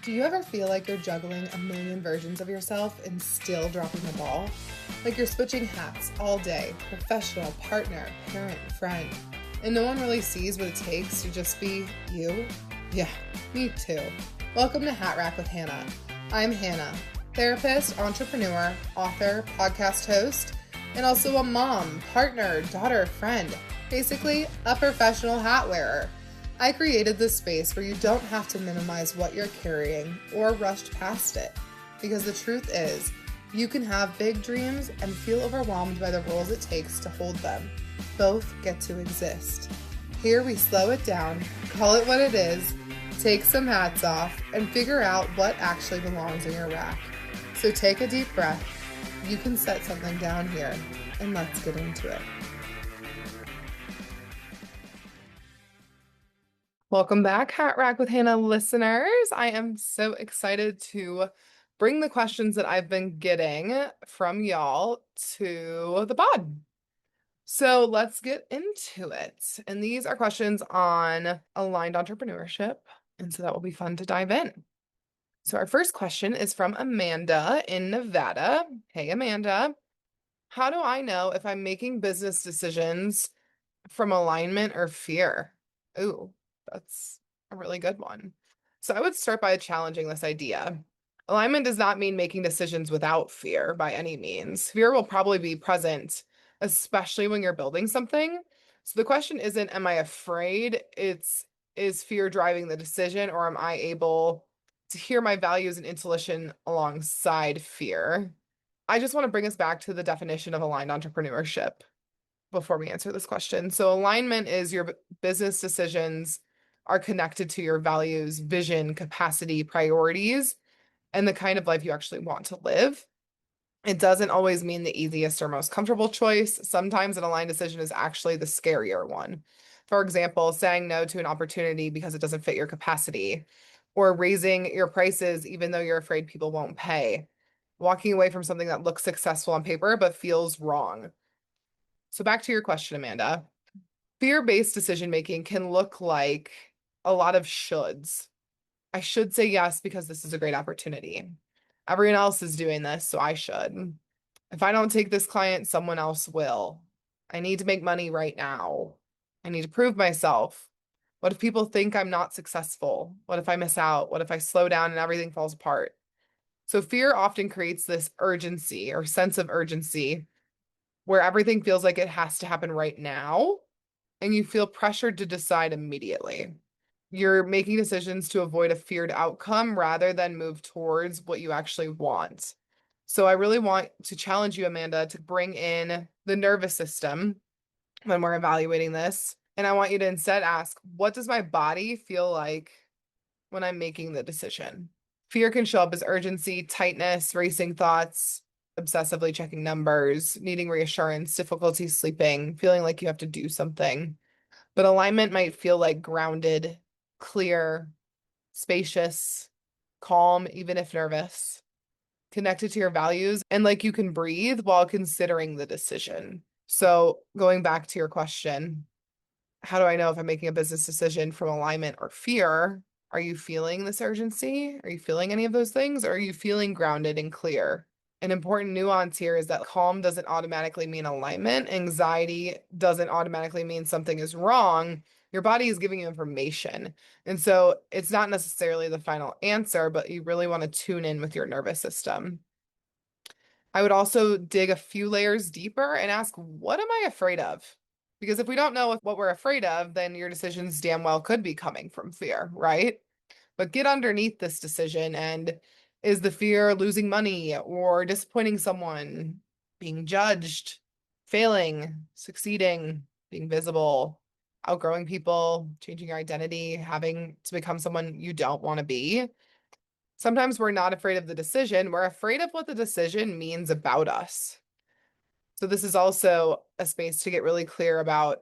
Do you ever feel like you're juggling a million versions of yourself and still dropping the ball? Like you're switching hats all day, professional, partner, parent, friend, and no one really sees what it takes to just be you? Yeah, me too. Welcome to Hatrack with Hannah. I'm Hannah, therapist, entrepreneur, author, podcast host, and also a mom, partner, daughter, friend, basically a professional hat wearer. I created this space where you don't have to minimize what you're carrying or rush past it, because the truth is, you can have big dreams and feel overwhelmed by the roles it takes to hold them. Both get to exist. Here we slow it down, call it what it is, take some hats off, and figure out what actually belongs in your rack. So take a deep breath. You can set something down here, and let's get into it. Welcome back, Hatrack with Hannah listeners. I am so excited to bring the questions that I've been getting from y'all to the pod. So let's get into it. And these are questions on aligned entrepreneurship. And so that will be fun to dive in. So our first question is from Amanda in Nevada. Hey, Amanda. How do I know if I'm making business decisions from alignment or fear? Ooh. That's a really good one. So I would start by challenging this idea. Alignment does not mean making decisions without fear by any means. Fear will probably be present, especially when you're building something. So the question isn't, am I afraid? Is fear driving the decision, or am I able to hear my values and intuition alongside fear? I just want to bring us back to the definition of aligned entrepreneurship before we answer this question. So alignment is your business decisions are connected to your values, vision, capacity, priorities, and the kind of life you actually want to live. It doesn't always mean the easiest or most comfortable choice. Sometimes an aligned decision is actually the scarier one. For example, saying no to an opportunity because it doesn't fit your capacity, or raising your prices even though you're afraid people won't pay, walking away from something that looks successful on paper but feels wrong. So back to your question, Amanda. Fear-based decision-making can look like a lot of shoulds. I should say yes because this is a great opportunity. Everyone else is doing this, so I should. If I don't take this client, someone else will. I need to make money right now. I need to prove myself. What if people think I'm not successful? What if I miss out? What if I slow down and everything falls apart? So fear often creates this urgency or sense of urgency where everything feels like it has to happen right now, and you feel pressured to decide immediately. You're making decisions to avoid a feared outcome rather than move towards what you actually want. So I really want to challenge you, Amanda, to bring in the nervous system when we're evaluating this. And I want you to instead ask, what does my body feel like when I'm making the decision? Fear can show up as urgency, tightness, racing thoughts, obsessively checking numbers, needing reassurance, difficulty sleeping, feeling like you have to do something. But alignment might feel like grounded, clear, spacious, calm, even if nervous, connected to your values, and like you can breathe while considering the decision. So going back to your question, how do I know if I'm making a business decision from alignment or fear? Are you feeling this urgency? Are you feeling any of those things? Or are you feeling grounded and clear? An important nuance here is that calm doesn't automatically mean alignment. Anxiety doesn't automatically mean something is wrong. Your body is giving you information. And so it's not necessarily the final answer, but you really want to tune in with your nervous system. I would also dig a few layers deeper and ask, what am I afraid of? Because if we don't know what we're afraid of, then your decisions damn well could be coming from fear, right? But get underneath this decision, and is the fear losing money or disappointing someone, being judged, failing, succeeding, being visible, outgrowing people, changing your identity, having to become someone you don't want to be? Sometimes we're not afraid of the decision. We're afraid of what the decision means about us. So this is also a space to get really clear about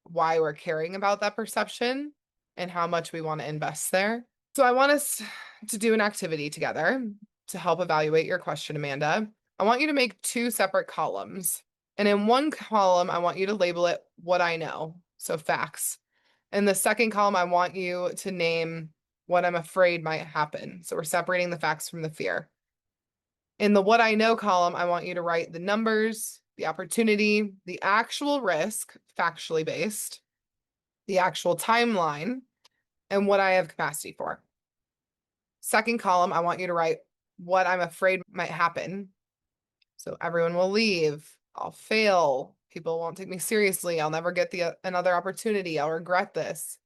why we're caring about that perception and how much we want to invest there. So I want us to do an activity together to help evaluate your question, Amanda. I want you to make two separate columns. And in one column, I want you to label it what I know, so facts. In the second column, I want you to name what I'm afraid might happen. So we're separating the facts from the fear. In the what I know column, I want you to write the numbers, the opportunity, the actual risk, factually based, the actual timeline, and what I have capacity for. Second column, I want you to write what I'm afraid might happen. So everyone will leave. I'll fail. People won't take me seriously. I'll never get another opportunity. I'll regret this.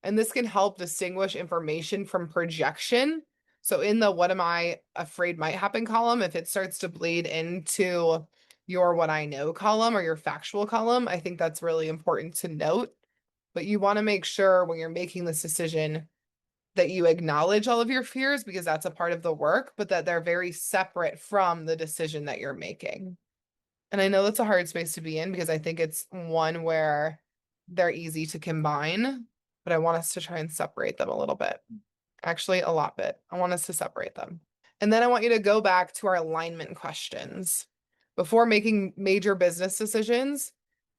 And this can help distinguish information from projection. So in the what am I afraid might happen column, if it starts to bleed into your what I know column or your factual column, I think that's really important to note. But you want to make sure when you're making this decision that you acknowledge all of your fears because that's a part of the work, but that they're very separate from the decision that you're making. And I know that's a hard space to be in because I think it's one where they're easy to combine, but I want us to try and separate them a little bit. Actually, a lot bit. I want us to separate them. And then I want you to go back to our alignment questions. Before making major business decisions,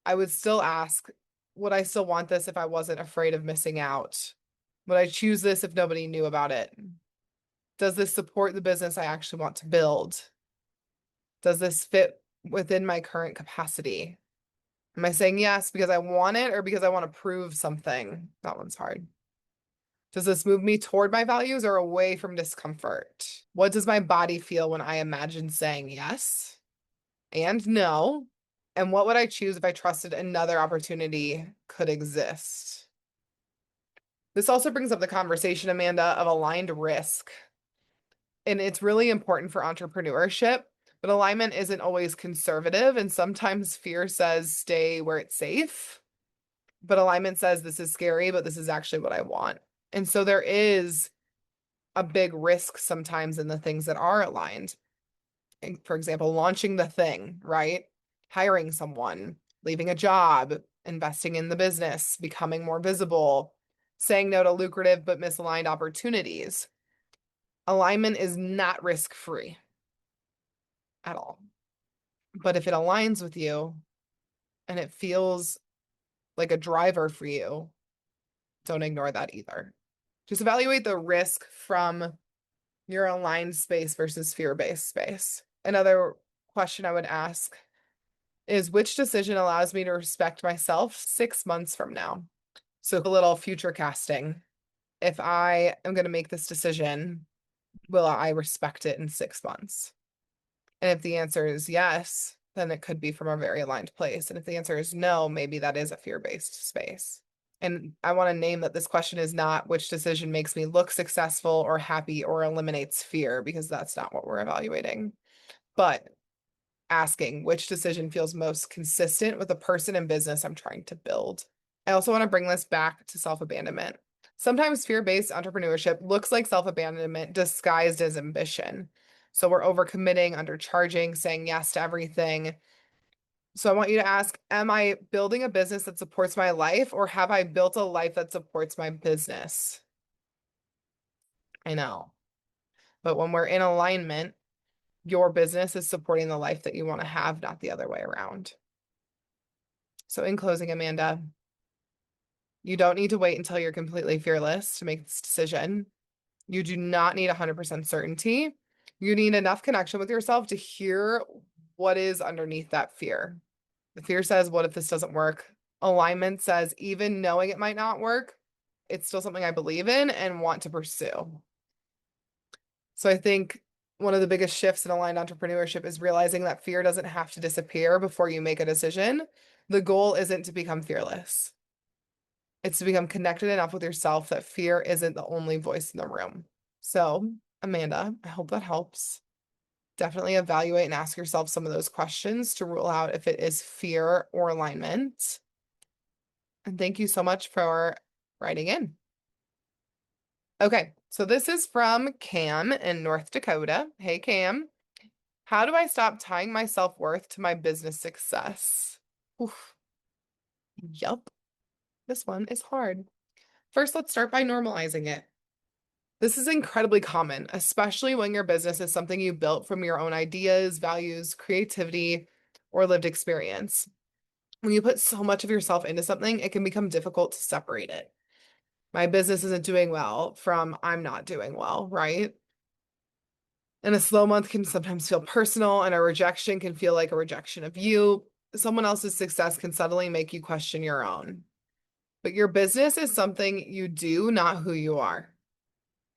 I would still ask, would I still want this if I wasn't afraid of missing out? Would I choose this if nobody knew about it? Does this support the business I actually want to build? Does this fit within my current capacity? Am I saying yes because I want it or because I want to prove something? That one's hard. Does this move me toward my values or away from discomfort? What does my body feel when I imagine saying yes and no? And what would I choose if I trusted another opportunity could exist? This also brings up the conversation, Amanda, of aligned risk. And it's really important for entrepreneurship, but alignment isn't always conservative. And sometimes fear says stay where it's safe, but alignment says this is scary, but this is actually what I want. And so there is a big risk sometimes in the things that are aligned. For example, launching the thing, right? Hiring someone, leaving a job, investing in the business, becoming more visible, saying no to lucrative but misaligned opportunities. Alignment is not risk-free at all. But if it aligns with you and it feels like a driver for you, don't ignore that either. Just evaluate the risk from your aligned space versus fear-based space. Another question I would ask is which decision allows me to respect myself 6 months from now? So a little future casting. If I am going to make this decision, will I respect it in 6 months? And if the answer is yes, then it could be from a very aligned place. And if the answer is no, maybe that is a fear-based space. And I want to name that this question is not which decision makes me look successful or happy or eliminates fear, because that's not what we're evaluating. But asking which decision feels most consistent with the person and business I'm trying to build. I also want to bring this back to self-abandonment. Sometimes fear-based entrepreneurship looks like self-abandonment disguised as ambition. So we're overcommitting, undercharging, saying yes to everything. So I want you to ask, am I building a business that supports my life, or have I built a life that supports my business? I know. But when we're in alignment, your business is supporting the life that you want to have, not the other way around. So in closing, Amanda, you don't need to wait until you're completely fearless to make this decision. You do not need 100% certainty. You need enough connection with yourself to hear what is underneath that fear. The fear says, what if this doesn't work? Alignment says, even knowing it might not work, it's still something I believe in and want to pursue. So I think one of the biggest shifts in aligned entrepreneurship is realizing that fear doesn't have to disappear before you make a decision. The goal isn't to become fearless. It's to become connected enough with yourself that fear isn't the only voice in the room. So, Amanda, I hope that helps. Definitely evaluate and ask yourself some of those questions to rule out if it is fear or alignment. And thank you so much for writing in. Okay, so this is from Cam in North Dakota. Hey, Cam. How do I stop tying my self-worth to my business success? Oof. Yup. This one is hard. First, let's start by normalizing it. This is incredibly common, especially when your business is something you built from your own ideas, values, creativity, or lived experience. When you put so much of yourself into something, it can become difficult to separate it. my business isn't doing well from I'm not doing well, right? And a slow month can sometimes feel personal, and a rejection can feel like a rejection of you. Someone else's success can suddenly make you question your own. But your business is something you do, not who you are.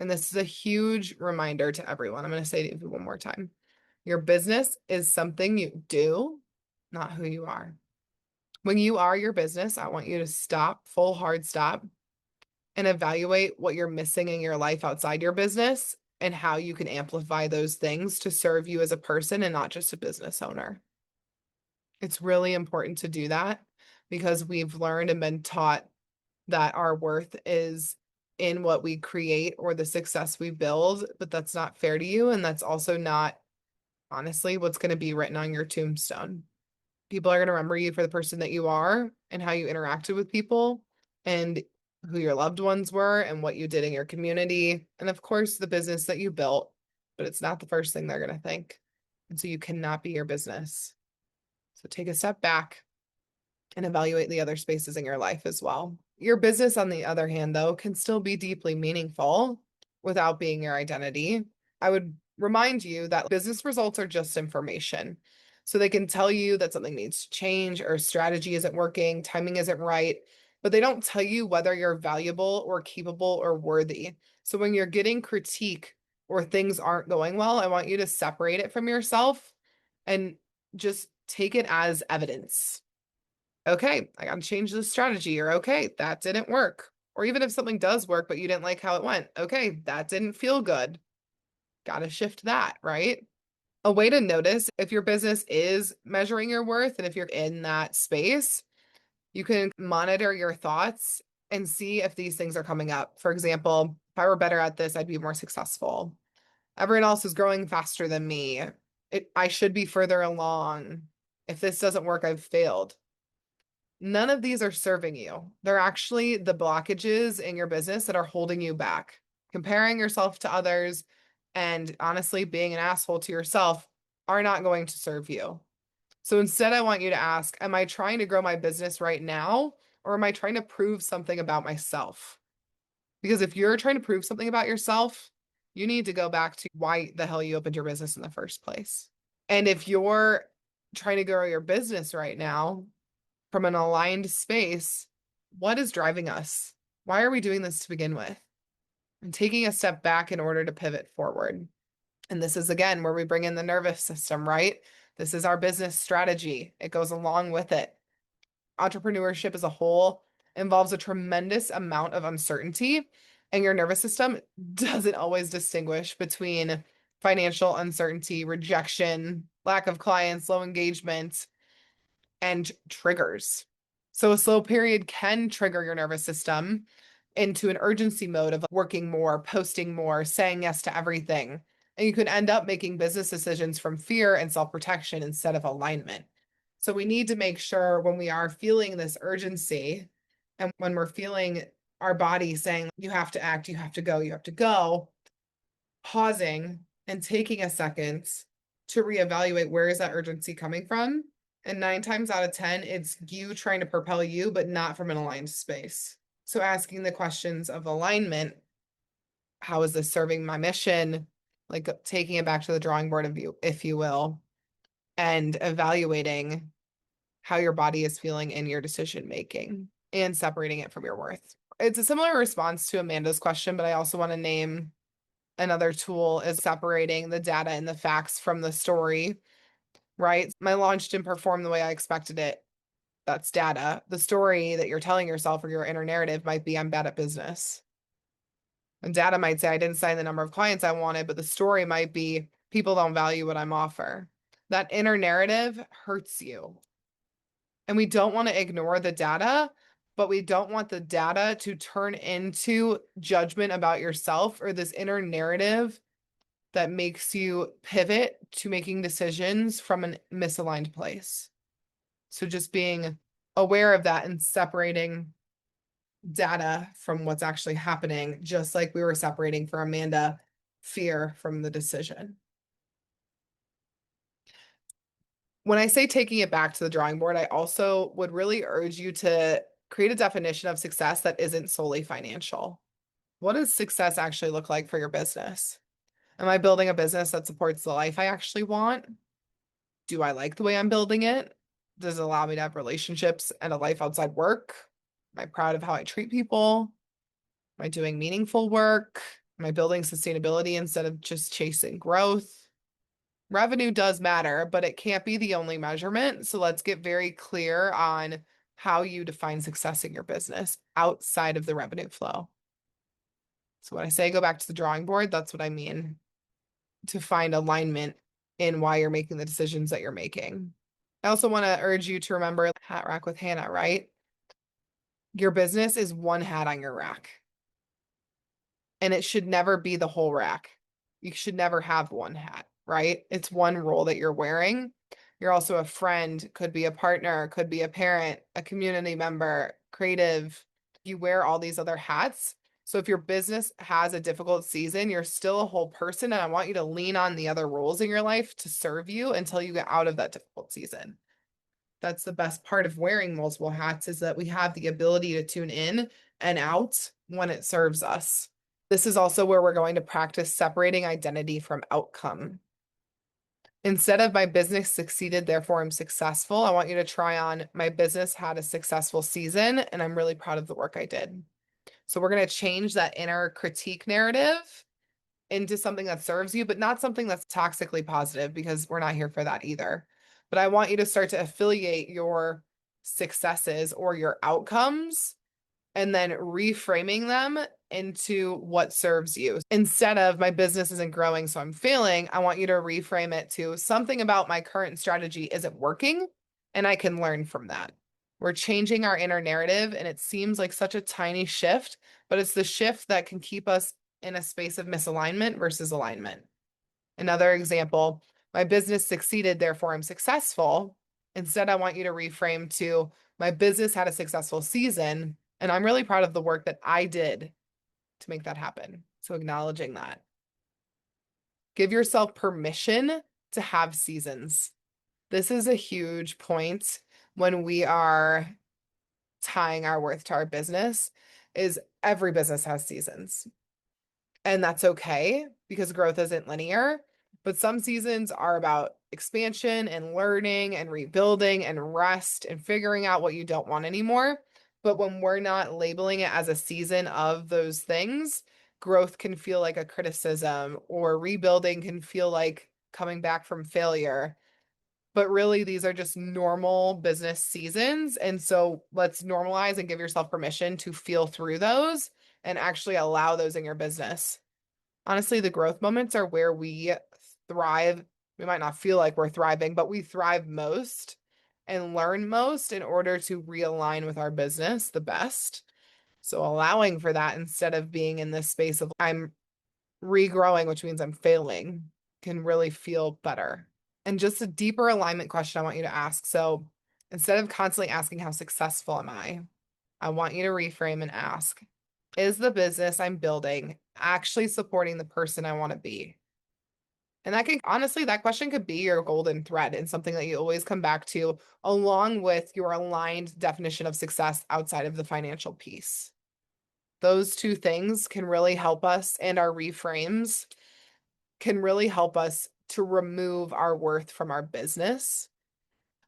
And this is a huge reminder to everyone. I'm going to say it one more time. Your business is something you do, not who you are. When you are your business, I want you to stop, full hard stop, and evaluate what you're missing in your life outside your business and how you can amplify those things to serve you as a person and not just a business owner. It's really important to do that because we've learned and been taught that our worth is in what we create or the success we build, but that's not fair to you. And that's also not, honestly, what's going to be written on your tombstone. People are going to remember you for the person that you are and how you interacted with people and who your loved ones were and what you did in your community. And of course, the business that you built, but it's not the first thing they're going to think. And so you cannot be your business. So take a step back and evaluate the other spaces in your life as well. Your business, on the other hand, though, can still be deeply meaningful without being your identity. I would remind you that business results are just information. So they can tell you that something needs to change or strategy isn't working, timing isn't right, but they don't tell you whether you're valuable or capable or worthy. So when you're getting critique or things aren't going well, I want you to separate it from yourself and just take it as evidence. Okay, I got to change the strategy, or okay, that didn't work. Or even if something does work, but you didn't like how it went, okay, that didn't feel good. Got to shift that, right? A way to notice if your business is measuring your worth and if you're in that space, you can monitor your thoughts and see if these things are coming up. For example, if I were better at this, I'd be more successful. Everyone else is growing faster than me. I should be further along. If this doesn't work, I've failed. None of these are serving you. They're actually the blockages in your business that are holding you back. Comparing yourself to others and honestly being an asshole to yourself are not going to serve you. So instead, I want you to ask, am I trying to grow my business right now, or am I trying to prove something about myself? Because if you're trying to prove something about yourself, you need to go back to why the hell you opened your business in the first place. And if you're trying to grow your business right now, from an aligned space, what is driving us? Why are we doing this to begin with? And taking a step back in order to pivot forward. And this is again where we bring in the nervous system, right? This is our business strategy. It goes along with it. Entrepreneurship as a whole involves a tremendous amount of uncertainty, and your nervous system doesn't always distinguish between financial uncertainty, rejection, lack of clients, low engagement, and triggers. So a slow period can trigger your nervous system into an urgency mode of working more, posting more, saying yes to everything. And you could end up making business decisions from fear and self-protection instead of alignment. So we need to make sure when we are feeling this urgency and when we're feeling our body saying, you have to act, you have to go, pausing and taking a second to reevaluate where is that urgency coming from. And 9 times out of 10, it's you trying to propel you, but not from an aligned space. So asking the questions of alignment, how is this serving my mission? Like taking it back to the drawing board of you, if you will, and evaluating how your body is feeling in your decision making and separating it from your worth. It's a similar response to Amanda's question, but I also want to name another tool is separating the data and the facts from the story, right? My launch didn't perform the way I expected it. That's data. The story that you're telling yourself or your inner narrative might be I'm bad at business. And data might say I didn't sign the number of clients I wanted, but the story might be people don't value what I'm offer. That inner narrative hurts you. And we don't want to ignore the data, but we don't want the data to turn into judgment about yourself or this inner narrative that makes you pivot to making decisions from a misaligned place. So just being aware of that and separating data from what's actually happening, just like we were separating for Amanda, fear from the decision. When I say taking it back to the drawing board, I also would really urge you to create a definition of success that isn't solely financial. What does success actually look like for your business? Am I building a business that supports the life I actually want? Do I like the way I'm building it? Does it allow me to have relationships and a life outside work? Am I proud of how I treat people? Am I doing meaningful work? Am I building sustainability instead of just chasing growth? Revenue does matter, but it can't be the only measurement. So let's get very clear on how you define success in your business outside of the revenue flow. So when I say go back to the drawing board, that's what I mean, to find alignment in why you're making the decisions that you're making. I also want to urge you to remember hat rack with Hannah, right? Your business is one hat on your rack, and it should never be the whole rack. You should never have one hat, right? It's one role that you're wearing. You're also a friend, could be a partner, could be a parent, a community member, creative. You wear all these other hats. So if your business has a difficult season, you're still a whole person, and I want you to lean on the other roles in your life to serve you until you get out of that difficult season. That's the best part of wearing multiple hats, is that we have the ability to tune in and out when it serves us. This is also where we're going to practice separating identity from outcome. Instead of my business succeeded, therefore I'm successful, I want you to try on my business had a successful season and I'm really proud of the work I did. So we're going to change that inner critique narrative into something that serves you, but not something that's toxically positive, because we're not here for that either. But I want you to start to affiliate your successes or your outcomes and then reframing them into what serves you. Instead of my business isn't growing, so I'm failing, I want you to reframe it to something about my current strategy isn't working, and I can learn from that. We're changing our inner narrative, and it seems like such a tiny shift, but it's the shift that can keep us in a space of misalignment versus alignment. Another example, my business succeeded, therefore I'm successful. Instead, I want you to reframe to my business had a successful season, and I'm really proud of the work that I did to make that happen. So acknowledging that. Give yourself permission to have seasons. This is a huge point when we are tying our worth to our business, is every business has seasons. And that's okay because growth isn't linear. But some seasons are about expansion and learning and rebuilding and rest and figuring out what you don't want anymore. But when we're not labeling it as a season of those things, growth can feel like a criticism, or rebuilding can feel like coming back from failure. But really, these are just normal business seasons. And so let's normalize and give yourself permission to feel through those and actually allow those in your business. Honestly, the growth moments are where we thrive. We might not feel like we're thriving, but we thrive most and learn most in order to realign with our business the best. So allowing for that instead of being in this space of I'm regrowing, which means I'm failing, can really feel better. And just a deeper alignment question I want you to ask. So instead of constantly asking, how successful am I want you to reframe and ask, is the business I'm building actually supporting the person I want to be? And that can, honestly, that question could be your golden thread and something that you always come back to, along with your aligned definition of success outside of the financial piece. Those two things can really help us, and our reframes can really help us to remove our worth from our business.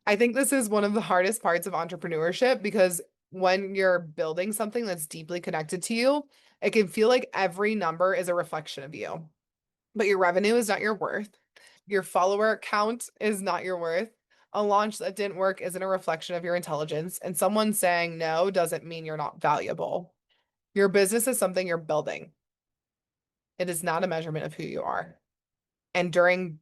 I think this is one of the hardest parts of entrepreneurship, because when you're building something that's deeply connected to you, it can feel like every number is a reflection of you. But your revenue is not your worth. Your follower count is not your worth. A launch that didn't work isn't a reflection of your intelligence. And someone saying no doesn't mean you're not valuable. Your business is something you're building. It is not a measurement of who you are. And during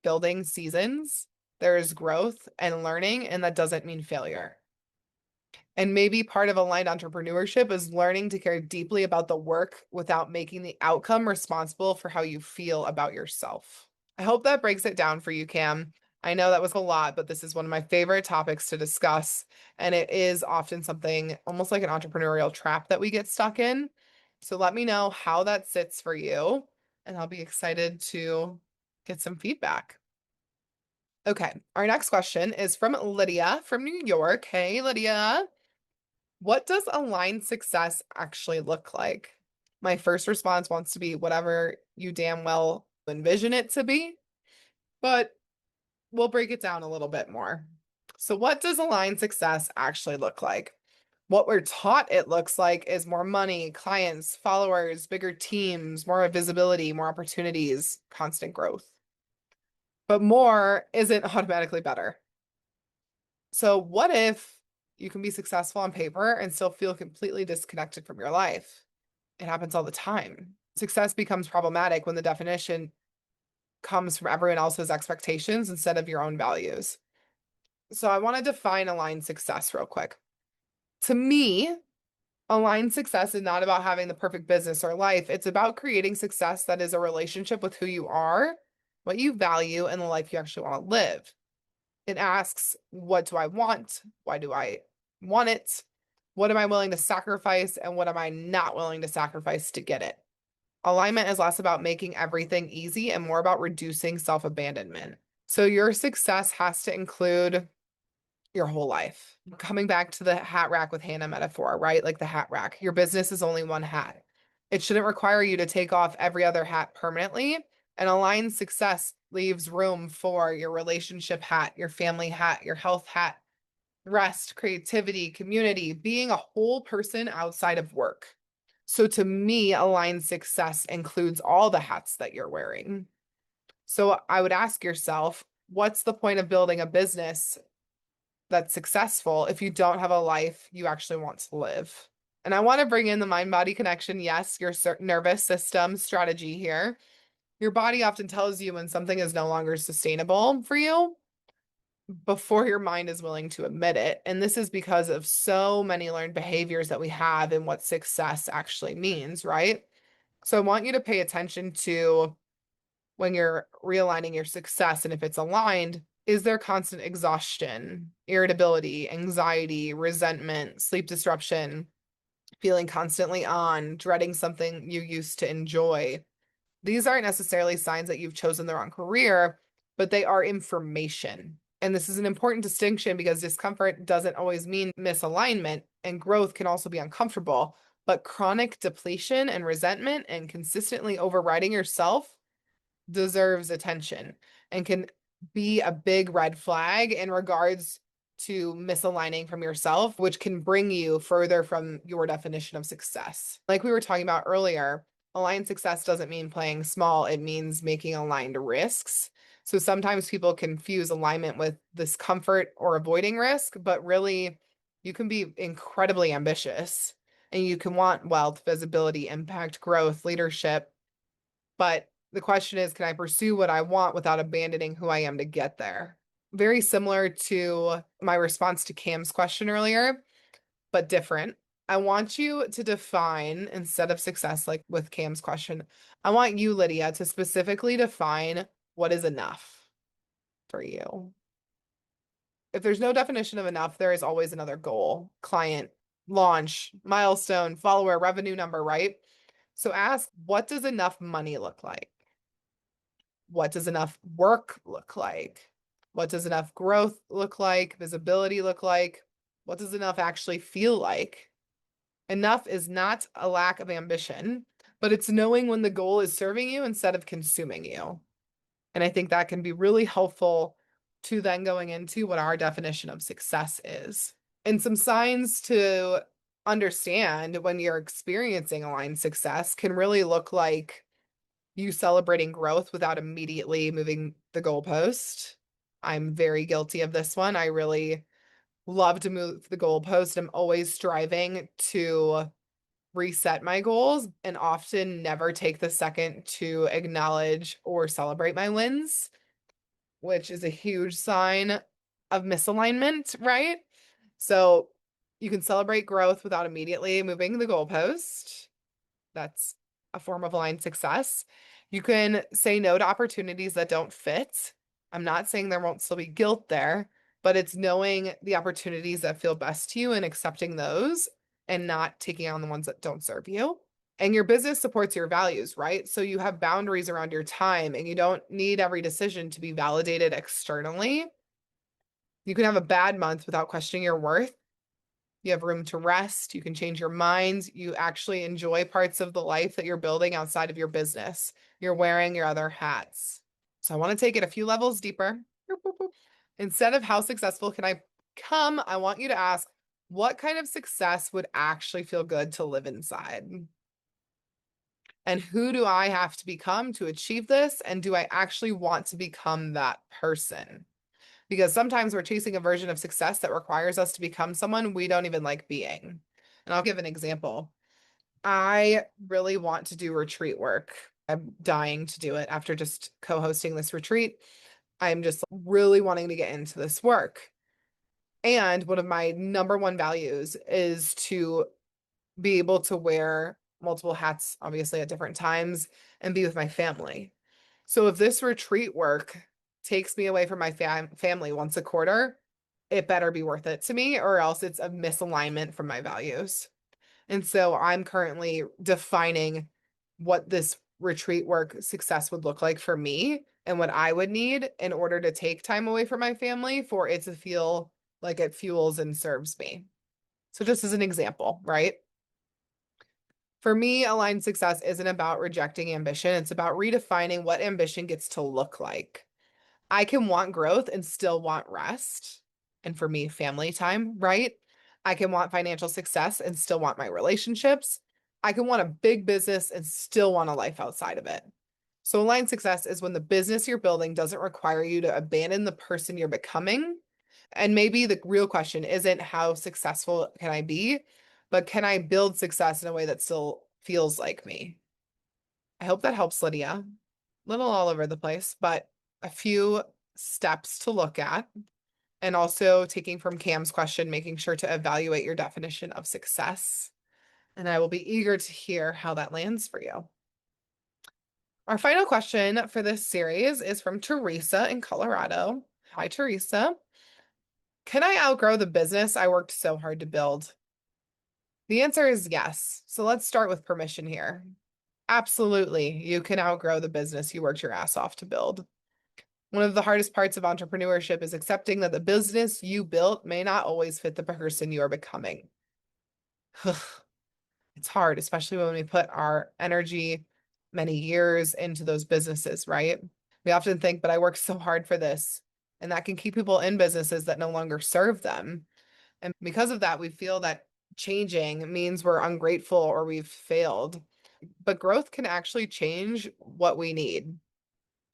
building seasons, there is growth and learning, and that doesn't mean failure. And maybe part of aligned entrepreneurship is learning to care deeply about the work without making the outcome responsible for how you feel about yourself. I hope that breaks it down for you, Cam. I know that was a lot, but this is one of my favorite topics to discuss. And it is often something almost like an entrepreneurial trap that we get stuck in. So let me know how that sits for you, and I'll be excited to get some feedback. Okay, our next question is from Lydia from New York. Hey, Lydia. What does aligned success actually look like? My first response wants to be whatever you damn well envision it to be, but we'll break it down a little bit more. So, what does aligned success actually look like? What we're taught it looks like is more money, clients, followers, bigger teams, more visibility, more opportunities, constant growth. But more isn't automatically better. So, what if you can be successful on paper and still feel completely disconnected from your life? It happens all the time. Success becomes problematic when the definition comes from everyone else's expectations instead of your own values. So, I want to define aligned success real quick. To me, aligned success is not about having the perfect business or life. It's about creating success that is a relationship with who you are, what you value, and the life you actually want to live. It asks, what do I want? Why do I want it? What am I willing to sacrifice? And what am I not willing to sacrifice to get it? Alignment is less about making everything easy and more about reducing self-abandonment. So your success has to include your whole life. Coming back to the hat rack with Hannah metaphor, right? Like the hat rack. Your business is only one hat. It shouldn't require you to take off every other hat permanently. And aligned success leaves room for your relationship hat, your family hat, your health hat, rest, creativity, community, being a whole person outside of work. So to me, aligned success includes all the hats that you're wearing. So I would ask yourself, what's the point of building a business that's successful if you don't have a life you actually want to live? And I want to bring in the mind body connection. Yes, your nervous system strategy here. Your body often tells you when something is no longer sustainable for you before your mind is willing to admit it. And this is because of so many learned behaviors that we have and what success actually means, right? So I want you to pay attention to when you're realigning your success and if it's aligned, is there constant exhaustion, irritability, anxiety, resentment, sleep disruption, feeling constantly on, dreading something you used to enjoy? These aren't necessarily signs that you've chosen the wrong career, but they are information. And this is an important distinction because discomfort doesn't always mean misalignment, and growth can also be uncomfortable. But chronic depletion and resentment and consistently overriding yourself deserves attention and can be a big red flag in regards to misaligning from yourself, which can bring you further from your definition of success. Like we were talking about earlier, aligned success doesn't mean playing small, it means making aligned risks. So sometimes people confuse alignment with discomfort or avoiding risk, but really you can be incredibly ambitious and you can want wealth, visibility, impact, growth, leadership. But the question is, can I pursue what I want without abandoning who I am to get there? Very similar to my response to Cam's question earlier, but different. I want you to define, instead of success, like with Cam's question, I want you, Lydia, to specifically define what is enough for you. If there's no definition of enough, there is always another goal, client, launch, milestone, follower, revenue number, right? So ask, what does enough money look like? What does enough work look like? What does enough growth look like? Visibility look like? What does enough actually feel like? Enough is not a lack of ambition, but it's knowing when the goal is serving you instead of consuming you. And I think that can be really helpful to then going into what our definition of success is. And some signs to understand when you're experiencing aligned success can really look like you celebrating growth without immediately moving the goalpost. I'm very guilty of this one. I really love to move the goalpost. I'm always striving to reset my goals and often never take the second to acknowledge or celebrate my wins, which is a huge sign of misalignment, right? So you can celebrate growth without immediately moving the goalpost. That's a form of aligned success. You can say no to opportunities that don't fit. I'm not saying there won't still be guilt there, but it's knowing the opportunities that feel best to you and accepting those and not taking on the ones that don't serve you. And your business supports your values, right? So you have boundaries around your time and you don't need every decision to be validated externally. You can have a bad month without questioning your worth. You have room to rest. You can change your mind. You actually enjoy parts of the life that you're building outside of your business. You're wearing your other hats. So I want to take it a few levels deeper. Instead of how successful can I become, I want you to ask, what kind of success would actually feel good to live inside? And who do I have to become to achieve this? And do I actually want to become that person? Because sometimes we're chasing a version of success that requires us to become someone we don't even like being. And I'll give an example. I really want to do retreat work. I'm dying to do it after just co-hosting this retreat. I'm just really wanting to get into this work. And one of my number one values is to be able to wear multiple hats, obviously at different times, and be with my family. So if this retreat work takes me away from my family once a quarter, it better be worth it to me, or else it's a misalignment from my values. And so I'm currently defining what this retreat work success would look like for me and what I would need in order to take time away from my family for it to feel like it fuels and serves me. So just as an example, right? For me, aligned success isn't about rejecting ambition. It's about redefining what ambition gets to look like. I can want growth and still want rest. And for me, family time, right? I can want financial success and still want my relationships. I can want a big business and still want a life outside of it. So, aligned success is when the business you're building doesn't require you to abandon the person you're becoming. And maybe the real question isn't how successful can I be, but can I build success in a way that still feels like me? I hope that helps, Lydia. Little all over the place, but a few steps to look at. And also taking from Cam's question, making sure to evaluate your definition of success. And I will be eager to hear how that lands for you. Our final question for this series is from Teresa in Colorado. Hi, Teresa. Can I outgrow the business I worked so hard to build? The answer is yes. So let's start with permission here. Absolutely, you can outgrow the business you worked your ass off to build. One of the hardest parts of entrepreneurship is accepting that the business you built may not always fit the person you are becoming. It's hard, especially when we put our energy, many years into those businesses, right? We often think, but I worked so hard for this. And that can keep people in businesses that no longer serve them. And because of that, we feel that changing means we're ungrateful or we've failed. But growth can actually change what we need,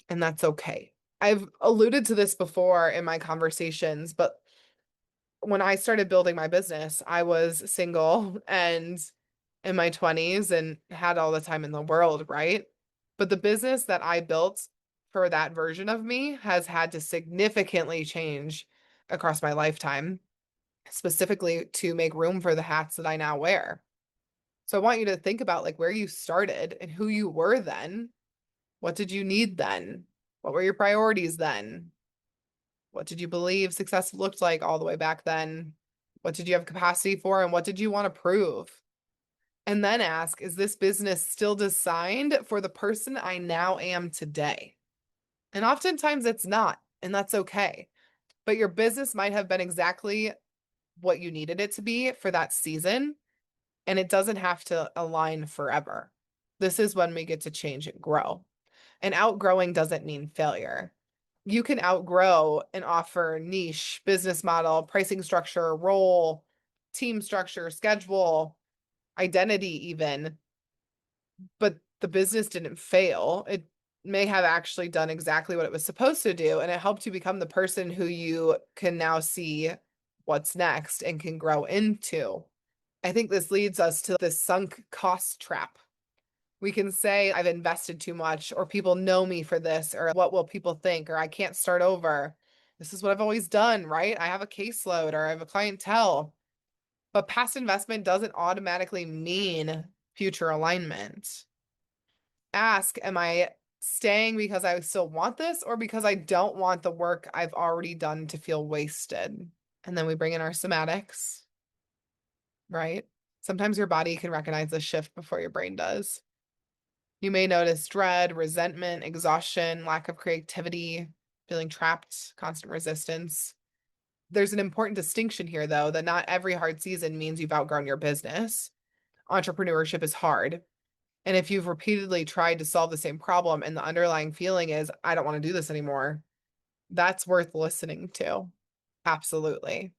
and that's okay. I've alluded to this before in my conversations, but when I started building my business, I was single and in my 20s and had all the time in the world, right? But the business that I built for that version of me has had to significantly change across my lifetime, specifically to make room for the hats that I now wear. So I want you to think about like where you started and who you were then. What did you need then? What were your priorities then? What did you believe success looked like all the way back then? What did you have capacity for and what did you want to prove? And then ask, is this business still designed for the person I now am today? And oftentimes it's not, and that's okay. But your business might have been exactly what you needed it to be for that season, and it doesn't have to align forever. This is when we get to change and grow. And outgrowing doesn't mean failure. You can outgrow and offer niche business model, pricing structure, role, team structure, schedule, identity, even, but the business didn't fail. It may have actually done exactly what it was supposed to do, and it helped you become the person who you can now see what's next and can grow into. I think this leads us to this sunk cost trap. We can say, I've invested too much, or people know me for this, or what will people think, or I can't start over. This is what I've always done, right? I have a caseload or I have a clientele. But past investment doesn't automatically mean future alignment. Ask, am I staying because I still want this or because I don't want the work I've already done to feel wasted? And then we bring in our somatics, right? Sometimes your body can recognize the shift before your brain does. You may notice dread, resentment, exhaustion, lack of creativity, feeling trapped, constant resistance. There's an important distinction here, though, that not every hard season means you've outgrown your business. Entrepreneurship is hard. And if you've repeatedly tried to solve the same problem and the underlying feeling is, I don't want to do this anymore, that's worth listening to. Absolutely.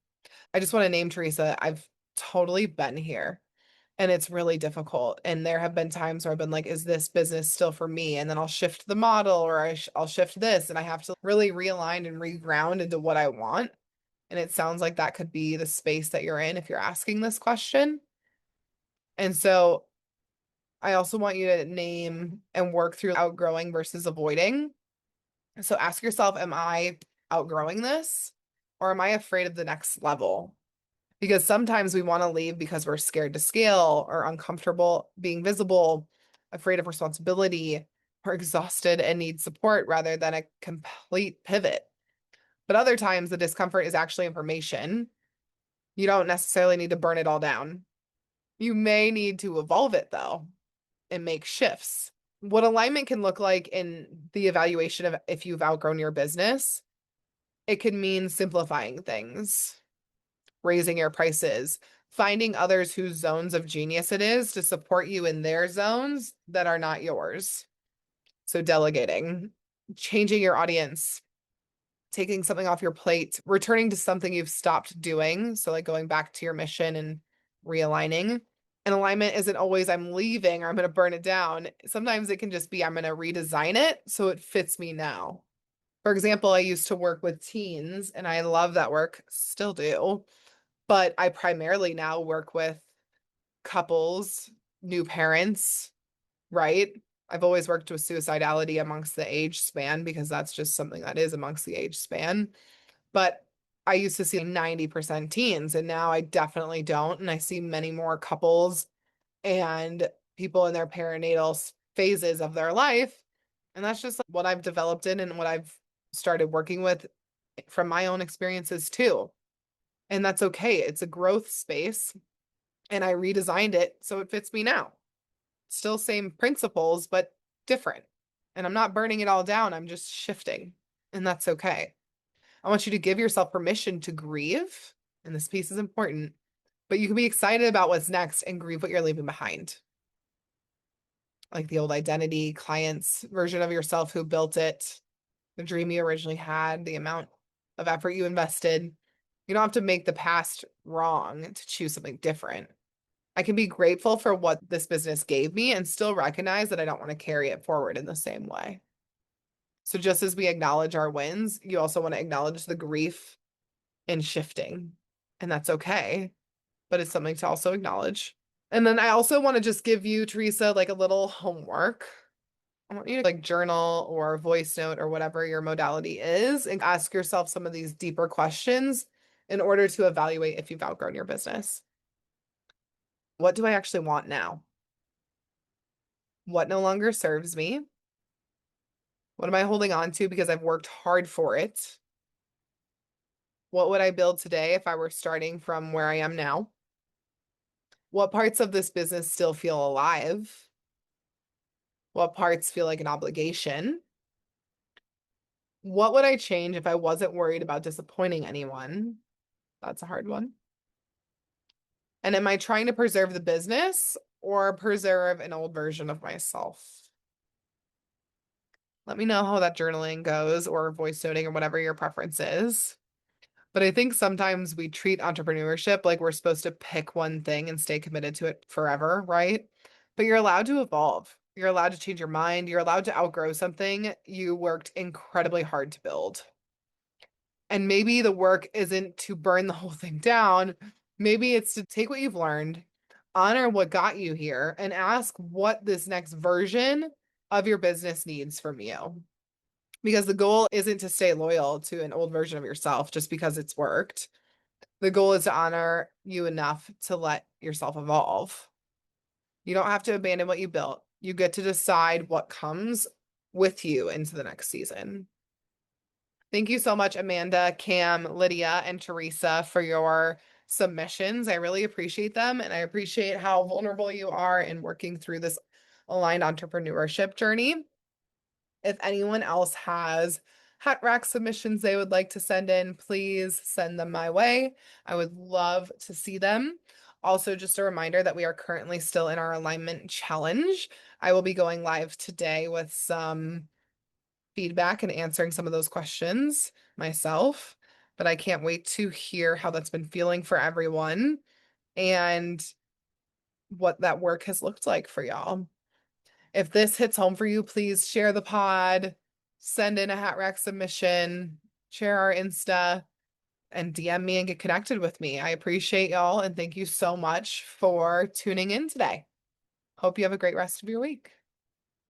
I just want to name Teresa. I've totally been here and it's really difficult. And there have been times where I've been like, is this business still for me? And then I'll shift the model or I'll shift this and I have to really realign and reground into what I want. And it sounds like that could be the space that you're in if you're asking this question. And so I also want you to name and work through outgrowing versus avoiding. So ask yourself, am I outgrowing this or am I afraid of the next level? Because sometimes we want to leave because we're scared to scale or uncomfortable being visible, afraid of responsibility, or exhausted and need support rather than a complete pivot. But other times the discomfort is actually information. You don't necessarily need to burn it all down. You may need to evolve it though and make shifts. What alignment can look like in the evaluation of if you've outgrown your business, it can mean simplifying things, raising your prices, finding others whose zones of genius it is to support you in their zones that are not yours. So delegating, changing your audience, taking something off your plate, returning to something you've stopped doing. So like going back to your mission and realigning. And alignment isn't always I'm leaving or I'm going to burn it down. Sometimes it can just be I'm going to redesign it so it fits me now. For example, I used to work with teens and I love that work, still do. But I primarily now work with couples, new parents, right? I've always worked with suicidality amongst the age span because that's just something that is amongst the age span. But I used to see 90% teens, and now I definitely don't. And I see many more couples and people in their perinatal phases of their life. And that's just what I've developed in and what I've started working with from my own experiences too. And that's okay. It's a growth space. And I redesigned it so it fits me now. Still same principles, but different. And I'm not burning it all down. I'm just shifting. And that's okay. I want you to give yourself permission to grieve. And this piece is important, but you can be excited about what's next and grieve what you're leaving behind. Like the old identity, clients, version of yourself who built it, the dream you originally had, the amount of effort you invested. You don't have to make the past wrong to choose something different. I can be grateful for what this business gave me and still recognize that I don't want to carry it forward in the same way. So just as we acknowledge our wins, you also want to acknowledge the grief in shifting. And that's okay, but it's something to also acknowledge. And then I also want to just give you, Teresa, like a little homework. I want you to like journal or voice note or whatever your modality is and ask yourself some of these deeper questions in order to evaluate if you've outgrown your business. What do I actually want now? What no longer serves me? What am I holding on to because I've worked hard for it? What would I build today if I were starting from where I am now? What parts of this business still feel alive? What parts feel like an obligation? What would I change if I wasn't worried about disappointing anyone? That's a hard one. And am I trying to preserve the business or preserve an old version of myself? Let me know how that journaling goes or voice noting or whatever your preference is. But I think sometimes we treat entrepreneurship like we're supposed to pick one thing and stay committed to it forever, right? But you're allowed to evolve. You're allowed to change your mind. You're allowed to outgrow something you worked incredibly hard to build. And maybe the work isn't to burn the whole thing down. Maybe it's to take what you've learned, honor what got you here, and ask what this next version of your business needs from you. Because the goal isn't to stay loyal to an old version of yourself just because it's worked. The goal is to honor you enough to let yourself evolve. You don't have to abandon what you built. You get to decide what comes with you into the next season. Thank you so much, Amanda, Cam, Lydia, and Teresa for your submissions. I really appreciate them, and I appreciate how vulnerable you are in working through this aligned entrepreneurship journey. If anyone else has Hatrack submissions they would like to send in, please send them my way. I would love to see them. Also, just a reminder that we are currently still in our alignment challenge. I will be going live today with some feedback and answering some of those questions myself, but I can't wait to hear how that's been feeling for everyone and what that work has looked like for y'all. If this hits home for you, please share the pod, send in a hat rack submission, share our Insta, and DM me and get connected with me. I appreciate y'all and thank you so much for tuning in today. Hope you have a great rest of your week.